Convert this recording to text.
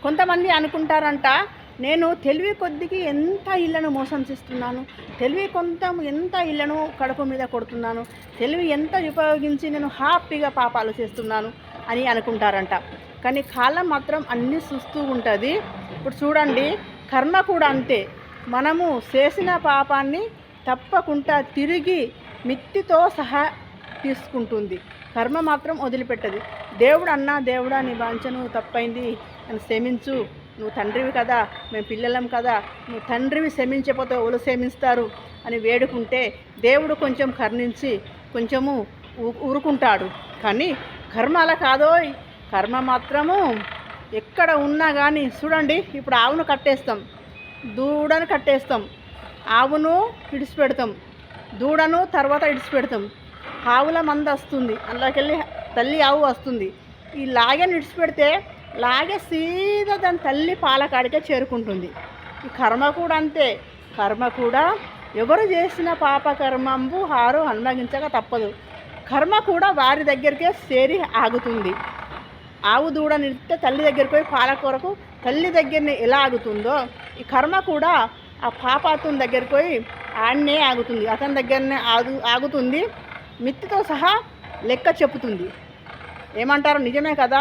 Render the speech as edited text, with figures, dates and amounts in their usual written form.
కొంతమంది అనుకుంటారంట, నేను తెలివి కొద్దికి ఎంత ఇళ్ళను మోసం చేస్తున్నాను, తెలివి ఎంత ఇళ్ళను కడుపు మీద కొడుతున్నాను, తెలివి ఎంత ఉపయోగించి నేను హ్యాపీగా పాపాలు చేస్తున్నాను అని అనుకుంటారంట. కానీ కాలం మాత్రం అన్నీ చూస్తూ ఉంటుంది. ఇప్పుడు చూడండి, కర్మ కూడా అంతే. మనము చేసిన పాపాన్ని తప్పకుండా తిరిగి మిత్తితో సహా తీసుకుంటుంది. కర్మ మాత్రం వదిలిపెట్టదు. దేవుడా నీ వాంఛను తప్పైంది, నన్ను క్షమించు, నువ్వు తండ్రివి కదా, మేము పిల్లలం కదా, నువ్వు తండ్రివి క్షమించకపోతే ఎవరు క్షమిస్తారు అని వేడుకుంటే దేవుడు కొంచెం కరుణించి కొంచెము ఊరుకుంటాడు. కానీ కర్మ అలా కాదోయ్. కర్మ మాత్రము ఎక్కడ ఉన్నా కానీ చూడండి, ఇప్పుడు ఆవును కట్టేస్తాం, దూడను కట్టేస్తాం, ఆవును విడిచిపెడతాం, దూడను తర్వాత విడిచిపెడతాం. ఆవుల మంద వస్తుంది, అందులోకెళ్ళి తల్లి ఆవు వస్తుంది. ఈ లాగని విడిచిపెడితే లాగే సీదా దాని తల్లి పాలకాడికే చేరుకుంటుంది. ఈ కర్మ కూడా అంతే. కర్మ కూడా ఎవరు చేసిన పాపకర్మంబు హారు అనుభవించక తప్పదు. కర్మ కూడా వారి దగ్గరికే చేరి ఆగుతుంది. ఆవు దూడ నిలిపితే తల్లి దగ్గరికి పోయి పాల కొరకు తల్లి దగ్గరనే ఎలా ఆగుతుందో, ఈ కర్మ కూడా ఆ పాపాత్మ దగ్గరికి పోయి ఆడనే ఆగుతుంది, అతని దగ్గరనే ఆగుతుంది. మిత్తితో సహా లెక్క చెప్పుతుంది. ఏమంటారు? నిజమే కదా.